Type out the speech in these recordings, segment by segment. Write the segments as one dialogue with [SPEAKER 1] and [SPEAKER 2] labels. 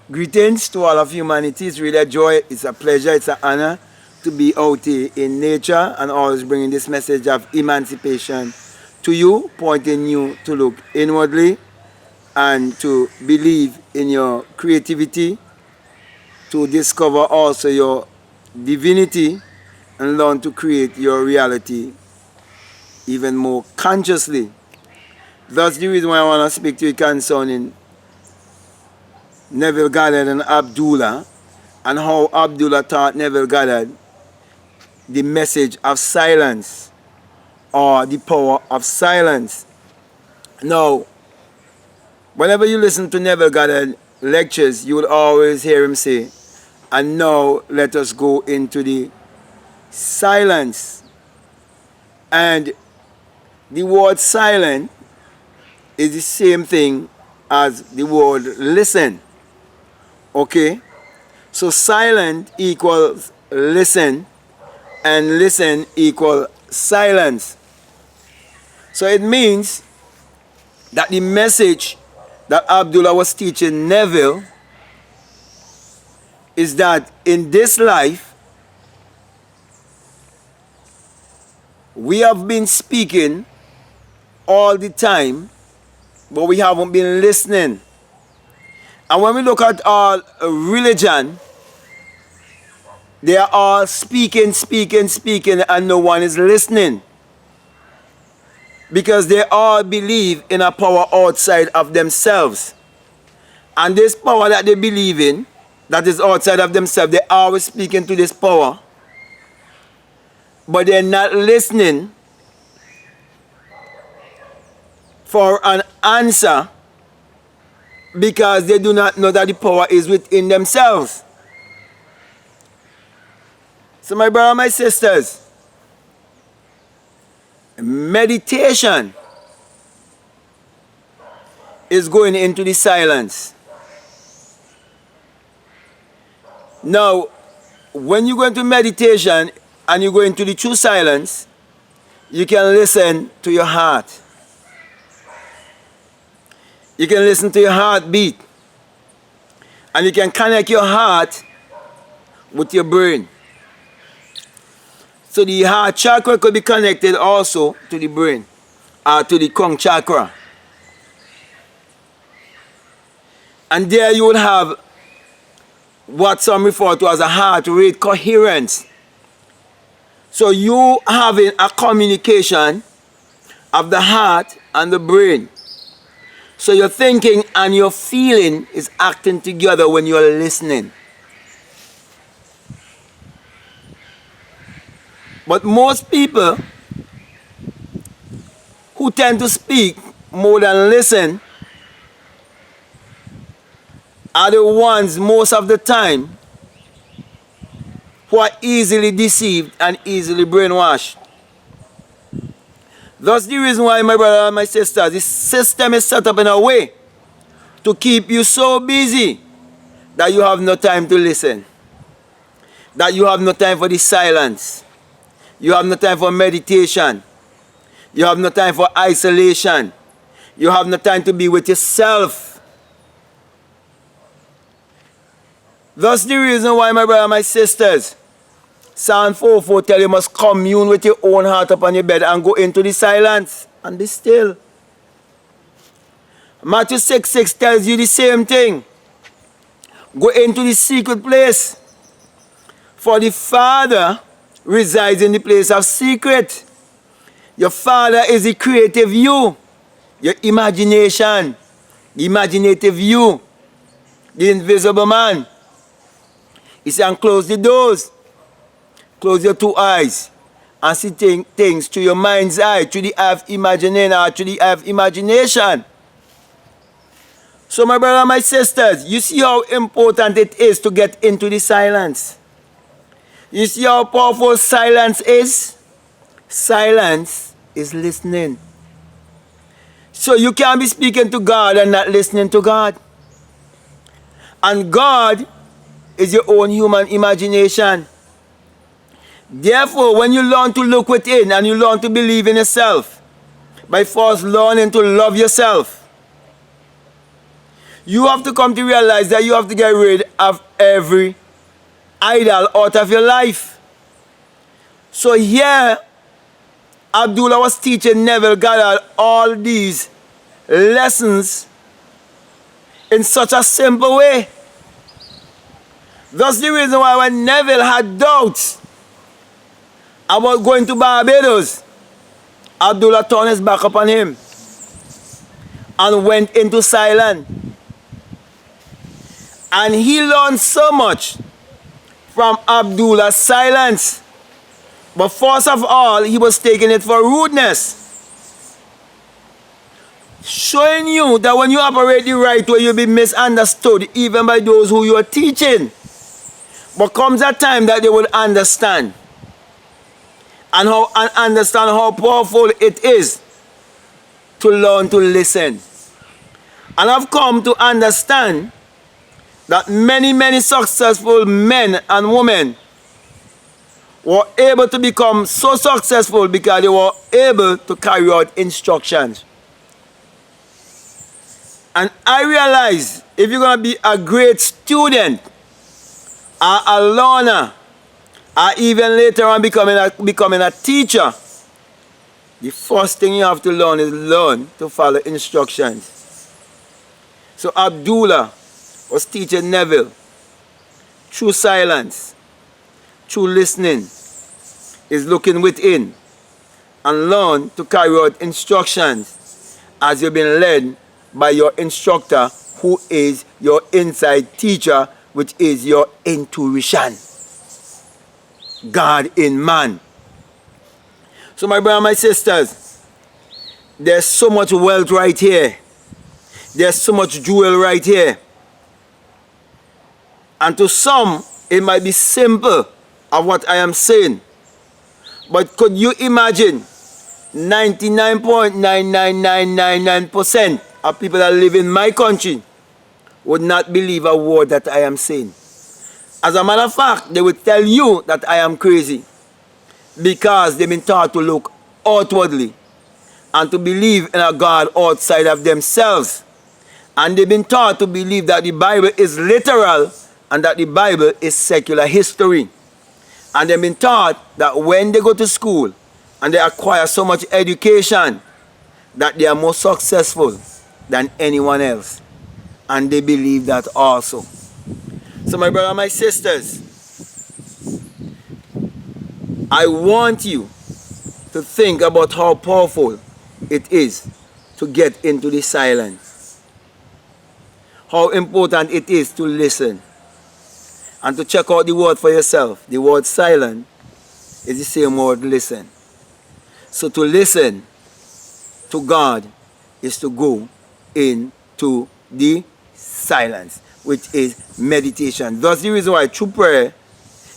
[SPEAKER 1] Greetings to all of humanity. It's really a joy, it's a pleasure, it's an honor to be out here in nature and always bringing this message of emancipation to you, pointing you to look inwardly and to believe in your creativity, to discover also your divinity and learn to create your reality even more consciously. That's the reason why I want to speak to you concerning Neville Goddard and Abdullah, and how Abdullah taught Neville Goddard the message of silence or the power of silence. Now, whenever you listen to Neville Goddard lectures, you will always hear him say, and now let us go into the silence. And the word silent is the same thing as the word listen. Okay? So silent equals listen, and listen equals silence. So it means that the message that Abdullah was teaching Neville is that in this life, we have been speaking all the time, but we haven't been listening. And when we look at our religion, they are all speaking, and no one is listening. Because they all believe in a power outside of themselves. And this power that they believe in, that is outside of themselves, they are always speaking to this power. But they're not listening for an answer, because they do not know that the power is within themselves. So my brother, my sisters, meditation is going into the silence. Now, when you go into meditation and you go into the true silence, you can listen to your heart. You can listen to your heartbeat. And you can connect your heart with your brain. So the heart chakra could be connected also to the brain, or to the crown chakra. And there you will have what some refer to as a heart rate coherence. So you having a communication of the heart and the brain. So your thinking and your feeling is acting together when you're listening. But most people who tend to speak more than listen are the ones most of the time who are easily deceived and easily brainwashed. That's the reason why, my brother and my sisters, this system is set up in a way to keep you so busy that you have no time to listen, that you have no time for the silence, you have no time for meditation, you have no time for isolation, you have no time to be with yourself. That's the reason why, my brother and my sisters, Psalm 4:4 tell you must commune with your own heart upon your bed and go into the silence and be still. Matthew 6:6 tells you the same thing. Go into the secret place, for the Father resides in the place of secret. Your Father is the creative you, your imagination, the imaginative you, the invisible man. He said, close the doors. Close your two eyes and see things through your mind's eye, through the eye of imagining or through the eye of imagination. So my brother and my sisters, you see how important it is to get into the silence. You see how powerful silence is? Silence is listening. So you can't be speaking to God and not listening to God. And God is your own human imagination. Therefore, when you learn to look within and you learn to believe in yourself, by first learning to love yourself, You have to come to realize that you have to get rid of every idol out of your life. So here, Abdullah was teaching Neville Goddard all these lessons in such a simple way. That's the reason why when Neville had doubts about going to Barbados, Abdullah turned his back upon him and went into silence. And he learned so much from Abdullah's silence. But first of all, he was taking it for rudeness. Showing you that when you operate the right way, you'll be misunderstood even by those who you are teaching. But comes a time that they will understand. And understand how powerful it is to learn to listen. And I've come to understand that many successful men and women were able to become so successful because they were able to carry out instructions. And I realize if you're going to be a great student, or a learner, or even later on becoming a teacher, the first thing you have to learn is learn to follow instructions. So Abdullah was teaching Neville through silence, through listening, is looking within and learn to carry out instructions as you've been led by your instructor, who is your inside teacher, which is your intuition. God in man. So my brothers and my sisters, there's so much wealth right here. There's so much jewel right here. And to some, it might be simple of what I am saying. But could you imagine 99.99999% of people that live in my country would not believe a word that I am saying? As a matter of fact, they would tell you that I am crazy because they've been taught to look outwardly and to believe in a God outside of themselves. And they've been taught to believe that the Bible is literal and that the Bible is secular history. And they've been taught that when they go to school and they acquire so much education, that they are more successful than anyone else. And they believe that also. So my brothers and my sisters, I want you to think about how powerful it is to get into the silence. How important it is to listen. And to check out the word for yourself. The word silent is the same word listen. So to listen to God is to go into the silence, which is meditation. That's the reason why true prayer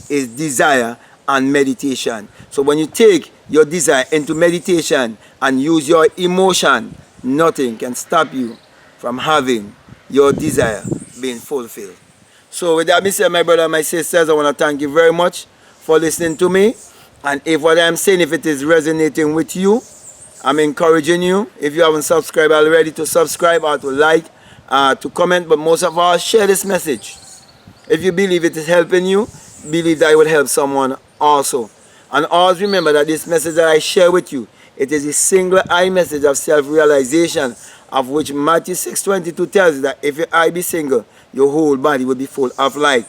[SPEAKER 1] is desire and meditation. So when you take your desire into meditation and use your emotion, nothing can stop you from having your desire being fulfilled. So with that being said, my brother and my sisters, I want to thank you very much for listening to me. And if what I'm saying, if it is resonating with you, I'm encouraging you, if you haven't subscribed already, to subscribe or to like, to comment, but most of all, share this message. If you believe it is helping you, believe that it will help someone also. And always remember that this message that I share with you, it is a single eye message of self-realization, of which Matthew 6:22 tells you that if your eye be single, your whole body will be full of light.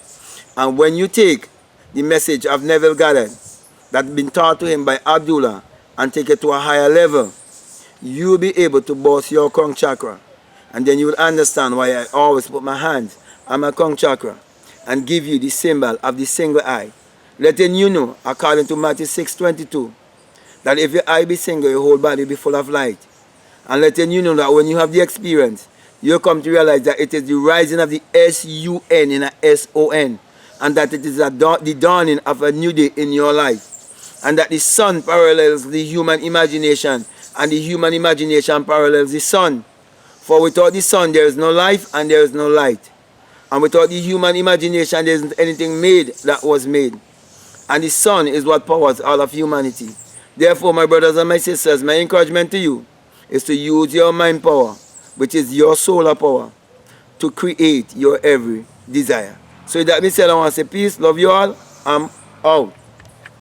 [SPEAKER 1] And when you take the message of Neville Goddard that's been taught to him by Abdullah and take it to a higher level, you will be able to boss your crown chakra. And then you will understand why I always put my hands on my crown chakra and give you the symbol of the single eye, letting you know, according to Matthew 6:22, that if your eye be single, your whole body will be full of light. And letting you know that when you have the experience, you'll come to realize that it is the rising of the S-U-N in a S-O-N, and that it is the dawning of a new day in your life, and that the sun parallels the human imagination, and the human imagination parallels the sun. For without the sun, there is no life and there is no light. And without the human imagination, there isn't anything made that was made. And the sun is what powers all of humanity. Therefore, my brothers and my sisters, my encouragement to you is to use your mind power, which is your solar power, to create your every desire. So that me say I want to say peace, love you all, I'm out.